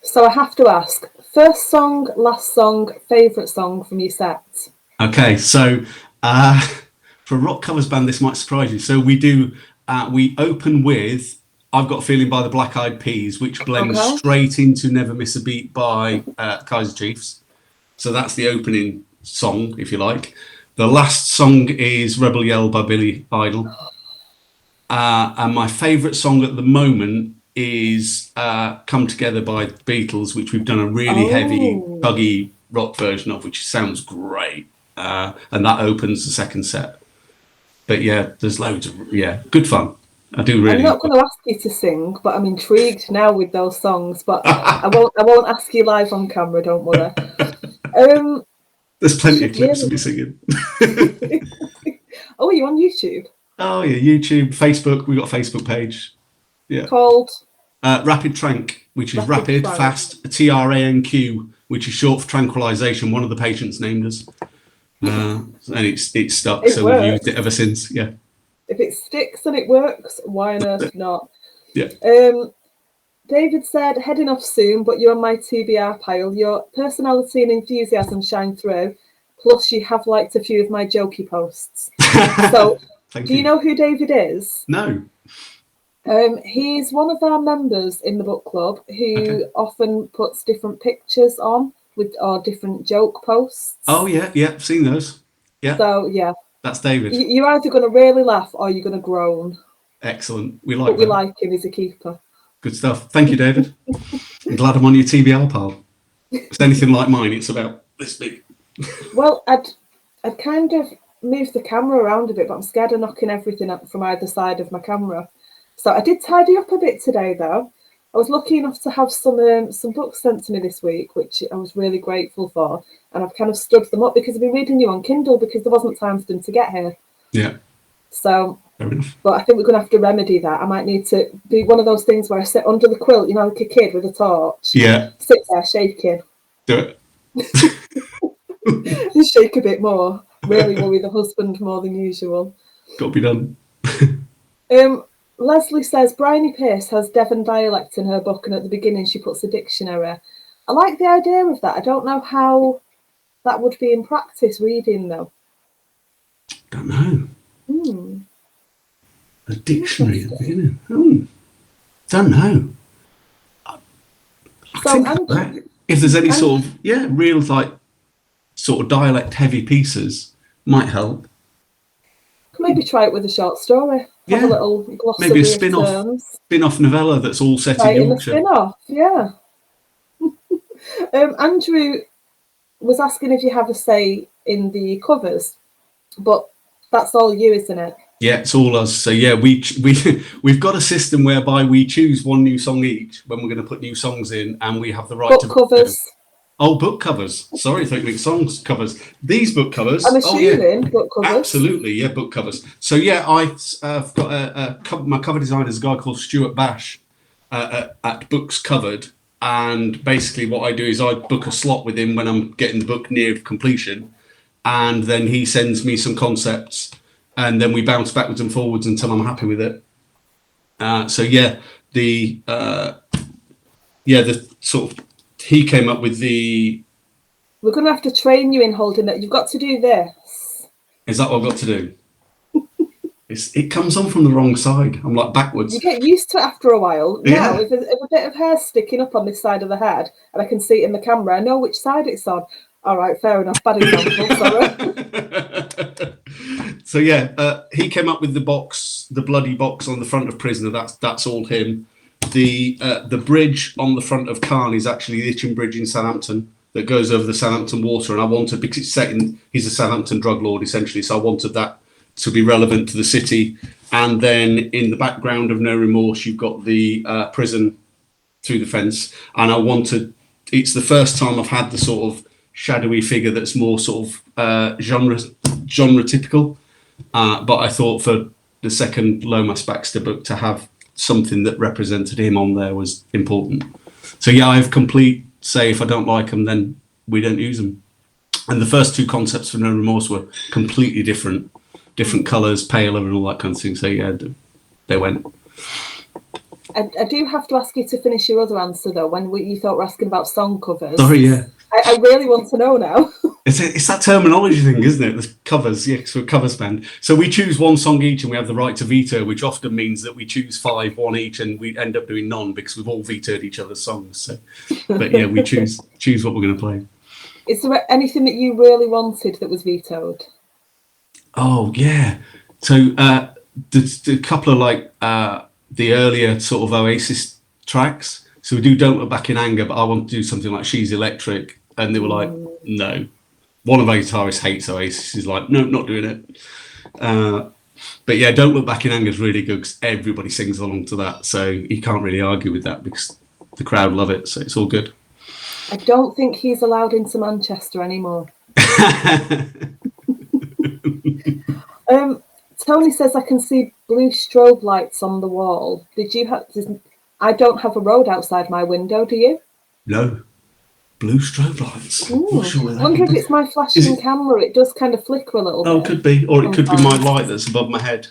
So I have to ask, first song, last song, favourite song from your set? Okay, so for a rock covers band, this might surprise you. So we open with I've Got a Feeling by the Black Eyed Peas, which blends straight into Never Miss a Beat by Kaiser Chiefs. So that's the opening song, if you like. The last song is Rebel Yell by Billy Idol. And my favourite song at the moment is Come Together by the Beatles, which we've done a really heavy, buggy rock version of, which sounds great. And that opens the second set. but yeah, there's loads of good fun. I do really. I'm not going to ask you to sing, but I'm intrigued now with those songs. But I won't ask you live on camera. Don't worry. There's plenty of clips of me singing. Oh, are you on YouTube? Oh yeah, YouTube, Facebook. We got a Facebook page. Yeah. Called Rapid Trank, which is rapid, fast, TRANQ, which is short for tranquilization. One of the patients named us, and it's stuck. So we've used it ever since. Yeah. If it sticks and it works, why on earth not? Yeah. David said, heading off soon, but you're on my TBR pile. Your personality and enthusiasm shine through. Plus, you have liked a few of my jokey posts. So, do you know who David is? No. He's one of our members in the book club who often puts different pictures on or different joke posts. Oh, yeah, I've seen those. Yeah. So, yeah. That's David. You're either going to really laugh or you're going to groan. Excellent. We like him. He's a keeper. Good stuff. Thank you, David. I'm glad I'm on your TBR pile. If it's anything like mine, it's about this big. Well, I'd kind of moved the camera around a bit, but I'm scared of knocking everything up from either side of my camera. So I did tidy up a bit today, though. I was lucky enough to have some books sent to me this week, which I was really grateful for. And I've kind of stood them up because I've been reading you on Kindle because there wasn't time for them to get here. Yeah. So, but I think we're going to have to remedy that. I might need to do one of those things where I sit under the quilt, like a kid with a torch. Yeah. Sit there shaking. Do it. Just shake a bit more. Really worry the husband more than usual. Got to be done. Leslie says Bryony Pierce has Devon dialect in her book, and at the beginning she puts a dictionary. I like the idea of that. I don't know how that would be in practice reading, though. Don't know. A dictionary at the beginning. Don't know. If there's any sort of real sort of dialect heavy pieces, might help. Maybe try it with a short story. Have a little glossary. Maybe a spin-off novella that's all set in Yorkshire. Spin-off, yeah. Andrew was asking if you have a say in the covers, but that's all you, isn't it? Yeah, it's all us. So yeah, we've got a system whereby we choose one new song each when we're going to put new songs in, and we have the right to covers. Oh, book covers. Sorry, I thought you meant songs covers. These book covers. I'm assuming book covers. Absolutely, yeah, book covers. So yeah, I've got my cover designer is a guy called Stuart Bash at Books Covered, and basically what I do is I book a slot with him when I'm getting the book near completion, and then he sends me some concepts, and then we bounce backwards and forwards until I'm happy with it. So yeah, the sort of. He came up with the... We're going to have to train you in holding it. You've got to do this. Is that what I've got to do? It comes on from the wrong side. I'm like backwards. You get used to it after a while. Yeah. Now, if a bit of hair sticking up on this side of the head, and I can see it in the camera, I know which side it's on. All right, fair enough. Bad example, sorry. So yeah, he came up with the bloody box on the front of Prisoner. That's all him. The bridge on the front of Khan is actually the Itchen Bridge in Southampton that goes over the Southampton water, and I wanted, because it's set in, he's a Southampton drug lord essentially, so I wanted that to be relevant to the city. And then in the background of No Remorse, you've got the prison through the fence, and it's the first time I've had the sort of shadowy figure that's more sort of genre typical, but I thought for the second Lomas Baxter book to have something that represented him on there was important. So yeah, I have complete say. If I don't like them, then we don't use them. And the first two concepts for No Remorse were completely different colours, paler and all that kind of thing. So yeah, they went. I do have to ask you to finish your other answer though, when you thought we're asking about song covers. Sorry, yeah. I really want to know now. It's that terminology thing, isn't it? The covers, yeah, because we're a covers band. So we choose one song each and we have the right to veto, which often means that we choose one each and we end up doing none because we've all vetoed each other's songs. So, but yeah, we choose what we're going to play. Is there anything that you really wanted that was vetoed? Oh, yeah. So the couple of the earlier sort of Oasis tracks. So we do Don't Look Back in Anger, but I want to do something like She's Electric. And they were like, no. One of our guitarists hates Oasis. He's like, no, not doing it. But yeah, Don't Look Back in Anger is really good because everybody sings along to that. So you can't really argue with that because the crowd love it. So it's all good. I don't think he's allowed into Manchester anymore. Tony says, I can see blue strobe lights on the wall. I don't have a road outside my window, do you? No. Blue strobe lights. Not sure where I wonder if it's my flashing camera. It does kind of flicker a little bit. Oh, could be. Or it could be my light that's above my head.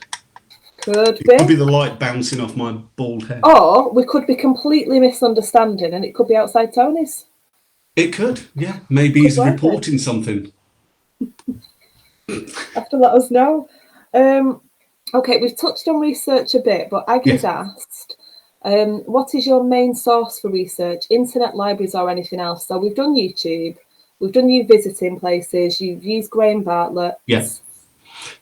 Could be the light bouncing off my bald head. Or we could be completely misunderstanding and it could be outside Tony's. It could, yeah. Maybe he's reporting something. Have to let us know. Okay, we've touched on research a bit, but Aggie's asked, what is your main source for research? Internet, libraries, or anything else? So we've done YouTube, we've done you visiting places, you've used Graham Bartlett. Yes.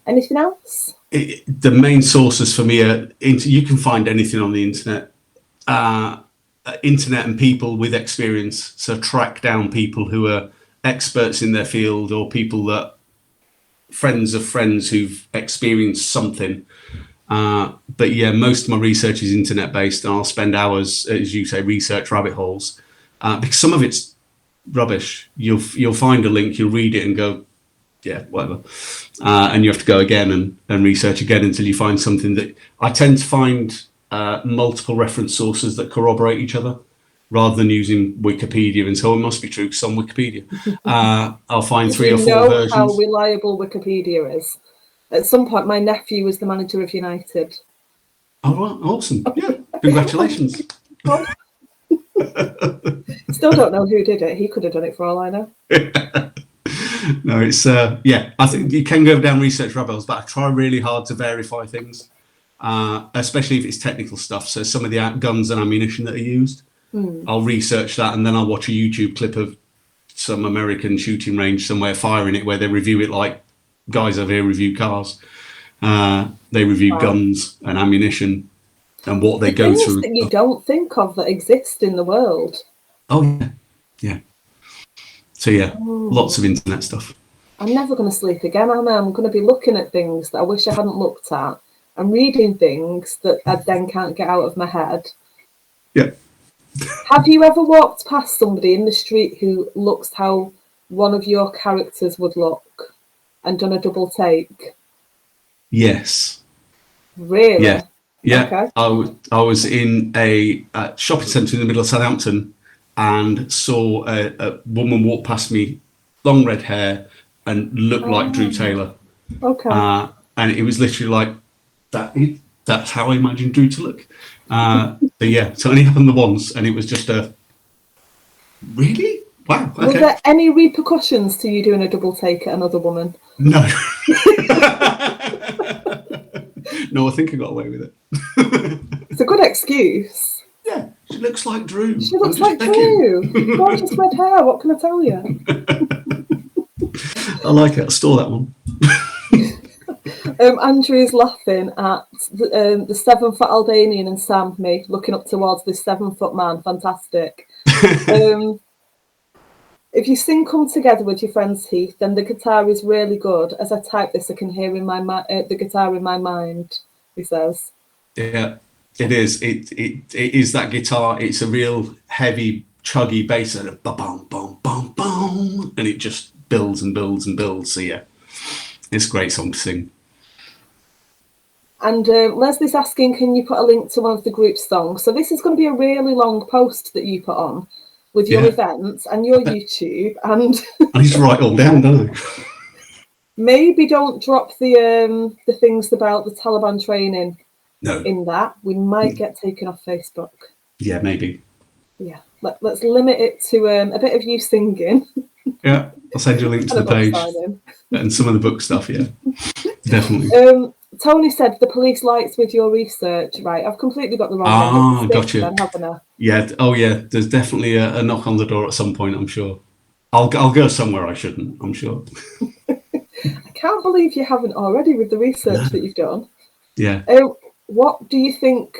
Anything else? The main sources for me are, you can find anything on the internet. Internet and people with experience. So track down people who are experts in their field or people that friends of friends who've experienced something. But yeah, most of my research is internet based, and I'll spend hours, as you say, research rabbit holes, because some of it's rubbish. You'll find a link, you'll read it and go, yeah, whatever, and you have to go again and research again until you find something that I tend to find multiple reference sources that corroborate each other, rather than using Wikipedia and so it must be true because on Wikipedia. I'll find 3 or 4 versions. How reliable Wikipedia is. At some point, my nephew was the manager of United. Oh, right. Awesome. Yeah. Congratulations. Still don't know who did it. He could have done it for all I know. No, it's, yeah, I think you can go down research rabbit holes, but I try really hard to verify things, especially if it's technical stuff. So some of the guns and ammunition that are used, I'll research that and then I'll watch a YouTube clip of some American shooting range somewhere firing it where they review it like guys over here review cars. They review guns and ammunition and what they go through. That you don't think of that exist in the world. Oh, yeah. Yeah. So, yeah, lots of internet stuff. I'm never going to sleep again, am I? I'm going to be looking at things that I wish I hadn't looked at and reading things that I then can't get out of my head. Yeah. Have you ever walked past somebody in the street who looks how one of your characters would look and done a double take? Yes. Really? Yeah. Yeah. Okay. I was in a shopping centre in the middle of Southampton and saw a woman walk past me, long red hair, and looked like Drew Taylor. Okay. And it was literally like that. That's how I imagined Drew to look. But yeah, so it only happened the once, and it was just a really wow. Okay. Were there any repercussions to you doing a double take at another woman? No. No, I think I got away with it. It's a good excuse. Yeah, she looks like Drew. She looks like Drew. Gorgeous red hair. What can I tell you? I like it. I'll store that one. Andrew is laughing at the 7-foot Aldanian and Sam, me, looking up towards this 7-foot man. Fantastic. If you sing Come Together with your friends, Heath, then the guitar is really good. As I type this, I can hear the guitar in my mind, he says. Yeah, it is. It is that guitar. It's a real heavy, chuggy bass and a ba-bum, bum, bum, bum, and it just builds and builds and builds. So yeah, it's a great song to sing. And Leslie's asking, can you put a link to one of the group songs? So this is going to be a really long post that you put on with your events and your YouTube. And I need to write all down, don't I? Maybe don't drop the things about the Taliban training in that. We might get taken off Facebook. Yeah, maybe. Yeah, let's limit it to a bit of you singing. Yeah, I'll send you a link to the page and some of the book stuff, yeah, definitely. Tony said the police lights with your research. Right, I've completely got the wrong one. Gotcha. Then, haven't I? Yeah, oh yeah, there's definitely a knock on the door at some point, I'm sure. I'll go somewhere I shouldn't, I'm sure. I can't believe you haven't already with the research that you've done. Yeah. What do you think?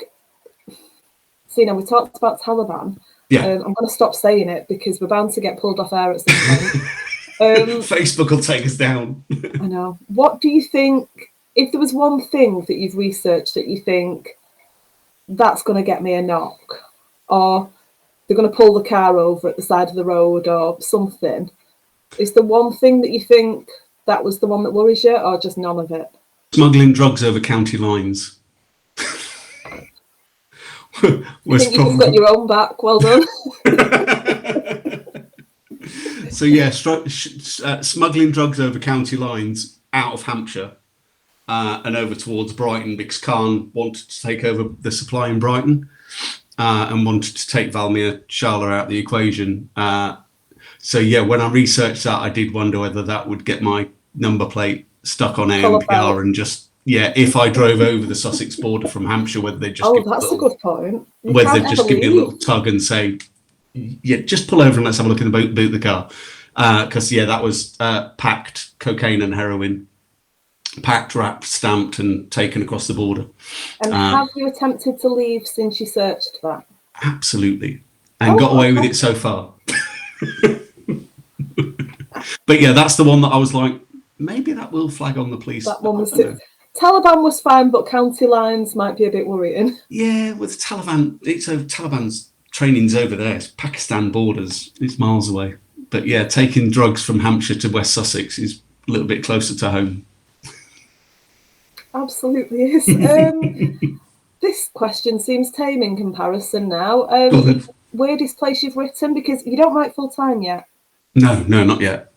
See, now we talked about Taliban. Yeah. I'm going to stop saying it because we're bound to get pulled off air at some point. Facebook will take us down. I know. What do you think if there was one thing that you've researched that you think that's going to get me a knock, or they're going to pull the car over at the side of the road or something, is there one thing that you think that was the one that worries you, or just none of it? Smuggling drugs over county lines. I think you just got your own back. Well done. So yeah, smuggling drugs over county lines out of Hampshire and over towards Brighton, because Khan wanted to take over the supply in Brighton and wanted to take Valmir Shala out the equation. So yeah, when I researched that, I did wonder whether that would get my number plate stuck on AMPR and just, yeah, if I drove over the Sussex border from Hampshire, whether they just that's a good point. Whether they just give me a little tug and say, yeah, just pull over and let's have a look in the boot of the car. Because yeah, that was packed cocaine and heroin, packed, wrapped, stamped, and taken across the border. And have you attempted to leave since you searched that? Absolutely, and got away with it so far. But yeah, that's the one that I was like, maybe that will flag on the police. That one was Taliban was fine, but county lines might be a bit worrying. Yeah, with Taliban, Taliban's training's over there. It's Pakistan borders. It's miles away. But yeah, taking drugs from Hampshire to West Sussex is a little bit closer to home. Absolutely is. This question seems tame in comparison now. Weirdest place you've written? Because you don't write full time yet. No, not yet.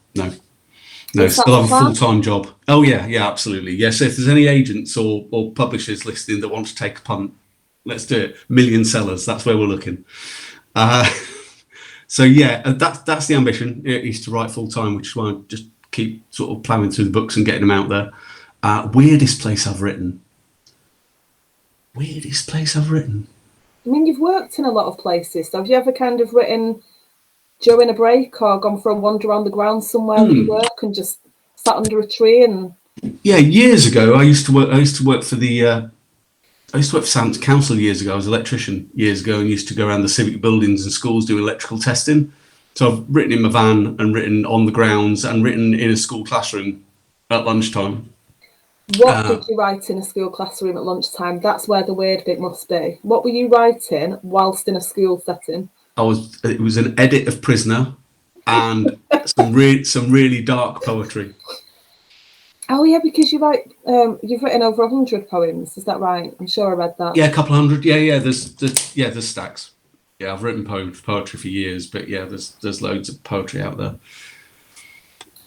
No, still have a full-time job. Oh yeah, absolutely. Yes, if there's any agents or publishers listening that want to take a punt, let's do it. Million sellers, that's where we're looking. So yeah, that's the ambition, is to write full-time, which is why I just keep sort of ploughing through the books and getting them out there. Weirdest place I've written. I mean, you've worked in a lot of places, so have you ever kind of written during a break or gone for a wander around the grounds somewhere that you work and just sat under a tree? And yeah, years ago I used to work for the Southampton Council years ago. I was an electrician years ago and used to go around the civic buildings and schools doing electrical testing. So I've written in my van and written on the grounds and written in a school classroom at lunchtime. What did you write in a school classroom at lunchtime? That's where the weird bit must be. What were you writing whilst in a school setting? It was an edit of Prisoner and some really dark poetry. Oh yeah, because you write. You've written over 100 poems. Is that right? I'm sure I read that. Yeah, a couple hundred. Yeah. There's stacks. Yeah, I've written poetry for years, but yeah, there's loads of poetry out there.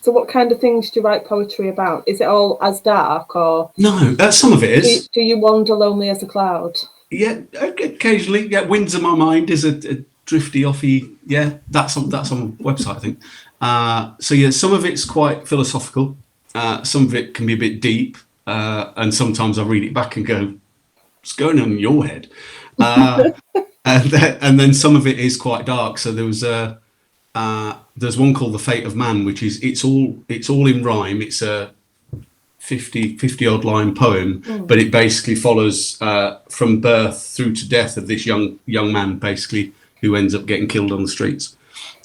So what kind of things do you write poetry about? Is it all as dark, or no? Some of it is. Do you wander lonely as a cloud? Yeah, occasionally. Yeah, Winds of My Mind is a drifty, offy. Yeah, that's on the website, I think. So yeah, some of it's quite philosophical. Some of it can be a bit deep, and sometimes I read it back and go, "What's going on in your head?" And then some of it is quite dark. So there's one called The Fate of Man, which is it's all in rhyme. It's a 50 odd line poem, but it basically follows from birth through to death of this young man, basically, who ends up getting killed on the streets.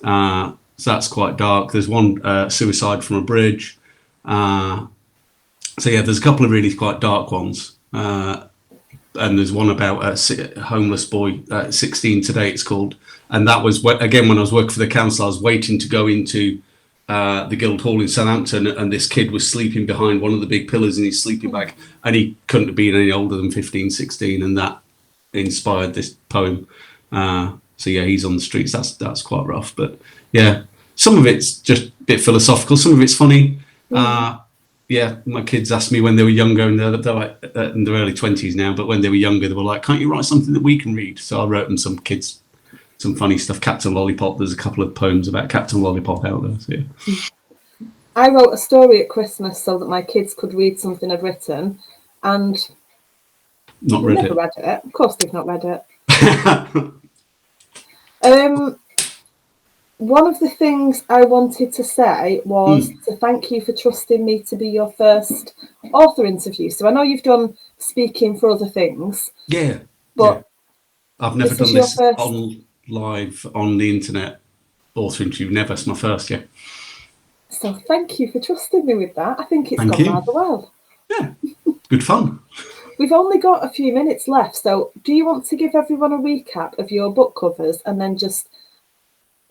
So that's quite dark. There's one suicide from a bridge. So yeah, there's a couple of really quite dark ones. And there's one about a homeless boy, 16 Today it's called. And that was, again, when I was working for the council, I was waiting to go into the Guildhall in Southampton, and this kid was sleeping behind one of the big pillars in his sleeping bag, and he couldn't have been any older than 15, 16, and that inspired this poem. So yeah, he's on the streets. That's quite rough, but yeah, some of it's just a bit philosophical, some of it's funny. Yeah, my kids asked me when they were younger, and they're like in their early 20s now, but when they were younger, they were like, "Can't you write something that we can read?" So I wrote them some funny stuff. Captain Lollipop. There's a couple of poems about Captain Lollipop out there. So yeah. I wrote a story at Christmas so that my kids could read something I'd written, and not read it. Read it. Of course, they've not read it. One of the things I wanted to say was to thank you for trusting me to be your first author interview. So I know you've done speaking for other things. Yeah. But I've never done this on live on the internet author interview. Never. It's my first, yeah. So thank you for trusting me with that. I think it's gone rather well. Yeah. good fun. We've only got a few minutes left, so do you want to give everyone a recap of your book covers and then just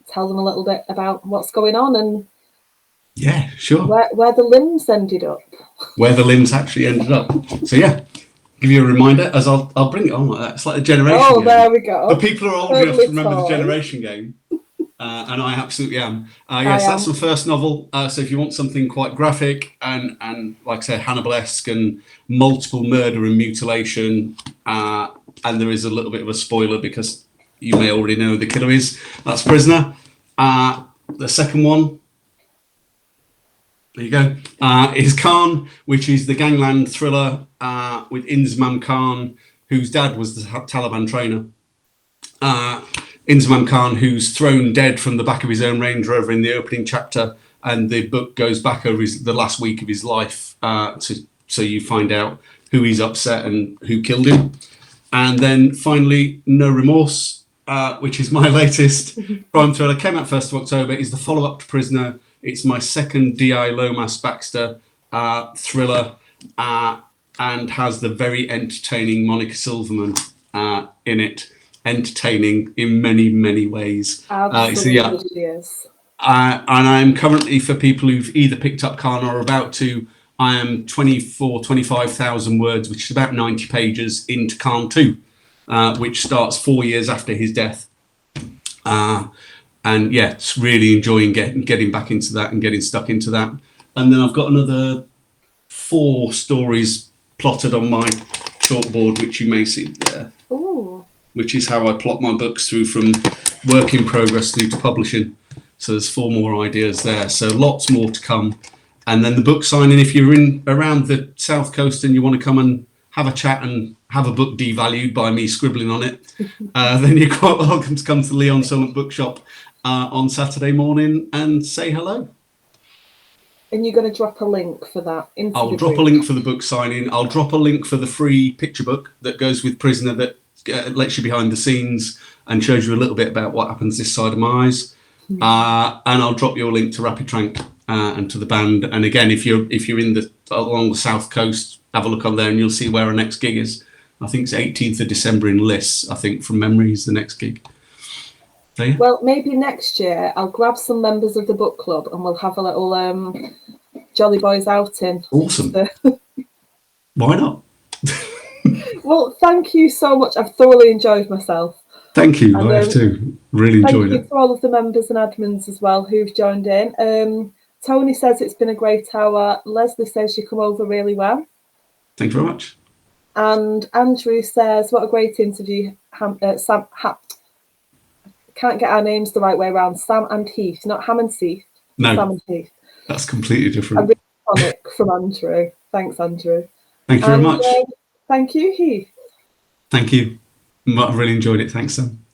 tell them a little bit about what's going on and yeah, sure, where the limbs ended up? Where the limbs actually ended up. So yeah, give you a reminder as I'll bring it on like that. It's like a generation game. There we go. The people are old enough Totally to remember the toy. generation game. And I absolutely am. I Yes, am. that's my first novel. So if you want something quite graphic and like I say, Hannibal-esque and multiple murder and mutilation, and there is a little bit of a spoiler because you may already know who the killer is. That's Prisoner. The second one, there you go, is Khan, which is the gangland thriller with Inzamam Khan, whose dad was the Taliban trainer. Inzamam Khan, who's thrown dead from the back of his own Range Rover in the opening chapter, and the book goes back over the last week of his life, so you find out who he's upset and who killed him. And then finally, No Remorse, which is my latest crime thriller, came out 1st of October, is the follow-up to Prisoner. It's my second D.I. Lomas Baxter thriller, and has the very entertaining Monica Silverman in it. Entertaining in many, many ways. Absolutely, she is. And I'm currently, for people who've either picked up Khan or are about to, I am 25,000 words, which is about 90 pages into Khan 2, which starts 4 years after his death. And yeah, it's really enjoying getting back into that and getting stuck into that. And then I've got another 4 stories plotted on my chalkboard, which you may see there. Ooh. Which is how I plot my books through from work in progress through to publishing. So there's 4 more ideas there. So lots more to come. And then the book signing, if you're in around the South Coast and you want to come and have a chat and have a book devalued by me scribbling on it, then you're quite welcome to come to Leon Solent Bookshop on Saturday morning and say hello. And you're going to drop a link for that into I'll drop a link for the book signing. I'll drop a link for the free picture book that goes with Prisoner that lets you behind the scenes and shows you a little bit about what happens this side of my eyes. And I'll drop you a link to Rapid Trank and to the band. And again, if you're along the South Coast, have a look on there and you'll see where our next gig is. I think it's 18th of December in Liss. I think from memory is the next gig. So, yeah. Well, maybe next year I'll grab some members of the book club and we'll have a little Jolly Boys outing. Awesome. Why not? Well, thank you so much. I've thoroughly enjoyed myself. Thank you. I have too. Really enjoyed it. Thank you to all of the members and admins as well who've joined in. Tony says it's been a great hour. Leslie says you come over really well. Thank you very much. And Andrew says, what a great interview. Sam, can't get our names the right way around. Sam and Heath, not Ham and Heath. No, Sam and Heath. That's completely different. A really tonic from Andrew. Thanks, Andrew. Thank you very much. Thank you, Heath. Thank you. I've really enjoyed it. Thanks, Sam.